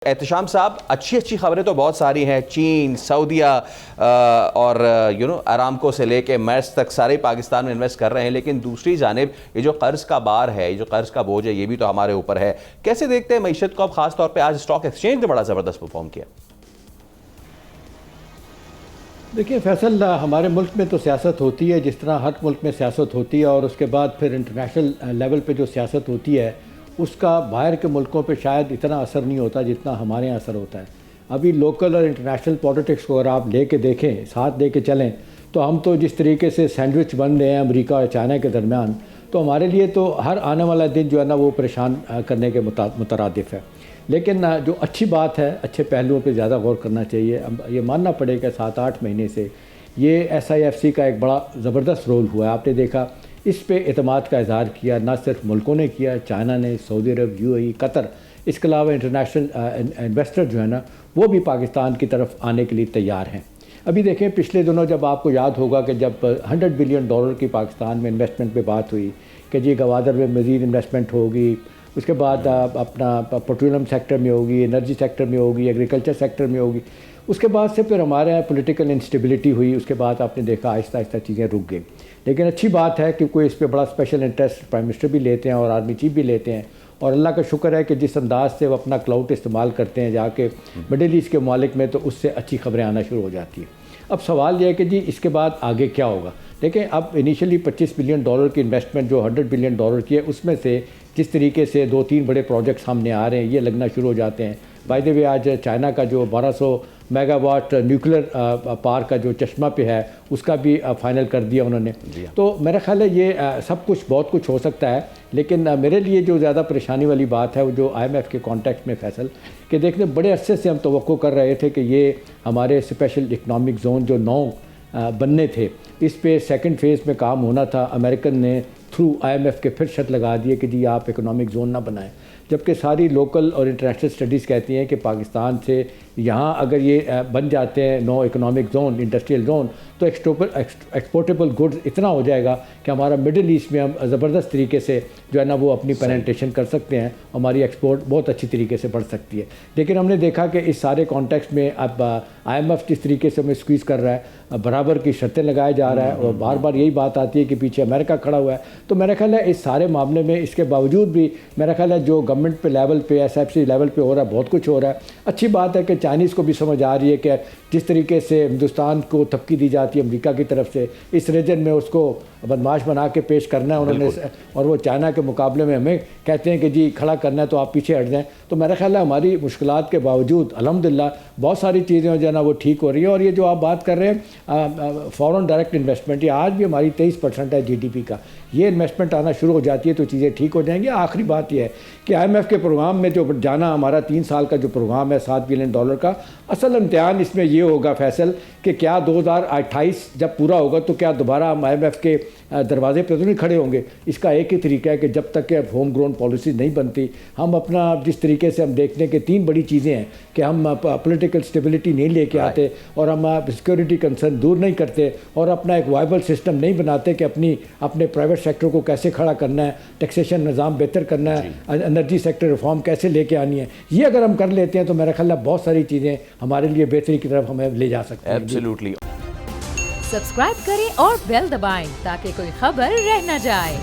احتشام صاحب، اچھی خبریں تو بہت ساری ہیں، چین، سعودیہ اور ارامکو سے لے کے میرس تک سارے پاکستان میں انویسٹ کر رہے ہیں، لیکن دوسری جانب یہ جو قرض کا بار ہے، یہ جو قرض کا بوجھ ہے، یہ بھی تو ہمارے اوپر ہے۔ کیسے دیکھتے ہیں معیشت کو؟ اب خاص طور پہ آج اسٹاک ایکسچینج نے بڑا زبردست پرفارم کیا۔ دیکھیں فیصل، ہمارے ملک میں تو سیاست ہوتی ہے جس طرح ہر ملک میں سیاست ہوتی ہے، اور اس کے بعد پھر انٹرنیشنل لیول پہ جو سیاست ہوتی ہے اس کا باہر کے ملکوں پہ شاید اتنا اثر نہیں ہوتا جتنا ہمارے یہاں اثر ہوتا ہے۔ ابھی لوکل اور انٹرنیشنل پولیٹکس کو اگر آپ لے کے دیکھیں، ساتھ لے کے چلیں، تو ہم تو جس طریقے سے سینڈوچ بن رہے ہیں امریکہ اور چائنا کے درمیان، تو ہمارے لیے تو ہر آنے والا دن جو ہے نا وہ پریشان کرنے کے مترادف ہے۔ لیکن جو اچھی بات ہے، اچھے پہلوؤں پہ زیادہ غور کرنا چاہیے۔ یہ ماننا پڑے گا 7-8 مہینے سے یہ SIFC کا ایک بڑا زبردست رول ہوا ہے۔ آپ نے دیکھا اس پہ اعتماد کا اظہار کیا، نہ صرف ملکوں نے کیا، چائنا نے، سعودی عرب، UAE، قطر، اس کے علاوہ انٹرنیشنل انویسٹر جو ہے نا وہ بھی پاکستان کی طرف آنے کے لیے تیار ہیں۔ ابھی دیکھیں پچھلے دنوں جب آپ کو یاد ہوگا کہ جب $100 بلین کی پاکستان میں انویسٹمنٹ پہ بات ہوئی کہ جی گوادر میں مزید انویسٹمنٹ ہوگی، اس کے بعد اپنا پیٹرولیم سیکٹر میں ہوگی، انرجی سیکٹر میں ہوگی، ایگریکلچر سیکٹر میں ہوگی، اس کے بعد سے پھر ہمارے یہاں پولیٹیکل انسٹیبلٹی ہوئی، اس کے بعد آپ نے دیکھا آہستہ آہستہ چیزیں رک گئیں۔ لیکن اچھی بات ہے کہ کوئی اس پہ بڑا اسپیشل انٹرسٹ پرائم منسٹر بھی لیتے ہیں اور آرمی چیف بھی لیتے ہیں، اور اللہ کا شکر ہے کہ جس انداز سے وہ اپنا کلاؤٹ استعمال کرتے ہیں جا کے مڈل ایسٹ کے ممالک میں، تو اس سے اچھی خبریں آنا شروع ہو جاتی ہیں۔ اب سوال یہ ہے کہ جی اس کے بعد آگے کیا ہوگا؟ دیکھیں اب انیشلی $25 بلین کی انویسٹمنٹ جو $100 بلین کی ہے، اس میں سے جس طریقے سے 2-3 بڑے پروجیکٹ سامنے آ رہے ہیں یہ لگنا شروع ہو جاتے ہیں۔ بائی دی وے آج چائنا کا جو 1200 میگا واٹ نیوکلیر پارک کا جو چشمہ پہ ہے اس کا بھی فائنل کر دیا انہوں نے۔ تو میرا خیال ہے یہ سب کچھ بہت کچھ ہو سکتا ہے، لیکن میرے لیے جو زیادہ پریشانی والی بات ہے وہ جو IMF کے کانٹیکٹ میں فیصل کہ دیکھنے بڑے عرصے سے ہم توقع کر رہے تھے کہ یہ ہمارے اسپیشل اکنامک زون جو 9 بننے تھے، اس پہ سیکنڈ فیز میں کام ہونا تھا۔ امریکن نے تھرو IMF کے پھر شرط لگا دیے کہ جی آپ اکنامک زون نہ بنائیں، جبکہ ساری لوکل اور انٹرنیشنل اسٹڈیز کہتی ہیں کہ پاکستان سے یہاں اگر یہ بن جاتے ہیں 9 اکنامک زون، انڈسٹریل زون، تو ایکسپورٹیبل گڈز اتنا ہو جائے گا کہ ہمارا مڈل ایسٹ میں ہم زبردست طریقے سے جو ہے نا وہ اپنی پینیٹریشن کر سکتے ہیں، ہماری ایکسپورٹ بہت اچھی طریقے سے بڑھ سکتی ہے۔ لیکن ہم نے دیکھا کہ اس سارے کانٹیکسٹ میں اب IMF جس طریقے سے ہمیں اسکویز کر رہا ہے، برابر کی شرطیں لگایا جا رہا ہے، اور بار بار یہی بات آتی ہے کہ پیچھے امریکہ کھڑا ہوا ہے۔ تو میرا خیال ہے اس سارے معاملے میں اس کے باوجود بھی میرا خیال ہے جو گورنمنٹ پہ لیول پہ SIFC لیول پہ ہو رہا ہے بہت کچھ ہو رہا ہے۔ اچھی بات ہے کہ چائنیز کو بھی سمجھ آ رہی ہے کہ جس طریقے سے ہندوستان کو تھپکی دی جاتی ہے امریکہ کی طرف سے، اس ریجن میں اس کو بدماش بنا کے پیش کرنا ہے انہوں نے، اور وہ چائنا کے مقابلے میں ہمیں کہتے ہیں کہ جی کھڑا کرنا ہے تو آپ پیچھے ہٹ جائیں۔ تو میرا خیال ہے ہماری مشکلات کے باوجود الحمدللہ بہت ساری چیزیں جو ہے نا وہ ٹھیک ہو رہی ہیں۔ اور یہ جو آپ بات کر رہے ہیں فورن ڈائریکٹ انویسٹمنٹ، یہ آج بھی ہماری 23% ہے GDP کا، یہ انویسٹمنٹ آنا شروع ہو جاتی ہے تو چیزیں ٹھیک ہو جائیں گی۔ آخری بات یہ ہے کہ IMF کے پروگرام میں جو جانا ہمارا 3 سال کا جو پروگرام ہے $7 بلین کا، اصل امتحان اس میں یہ ہوگا فیصل کہ کیا 2028 جب پورا ہوگا تو کیا دوبارہ ہم IMF کے دروازے پہ تو نہیں کھڑے ہوں گے۔ اس کا ایک ہی طریقہ ہے کہ جب تک کہ ہوم گرون پالیسی نہیں بنتی، ہم اپنا جس طریقے سے ہم دیکھنے کے 3 بڑی چیزیں ہیں کہ ہم پولیٹیکل سٹیبلٹی نہیں لے کے آتے، اور ہم سیکورٹی کنسرن دور نہیں کرتے، اور اپنا ایک وائبل سسٹم نہیں بناتے کہ اپنے پرائیویٹ سیکٹر کو کیسے کھڑا کرنا ہے، ٹیکسیشن نظام بہتر کرنا ہے، انرجی سیکٹر ریفارم کیسے لے کے آنی ہے، یہ اگر ہم کر لیتے ہیں تو میرا خیال ہے بہت ساری چیزیں ہمارے لیے بہتری کی طرف ہمیں لے جا سکتے ہیں۔ ایبسلیوٹلی۔ سبسکرائب کریں اور بیل دبائیں تاکہ کوئی خبر رہ نہ جائے۔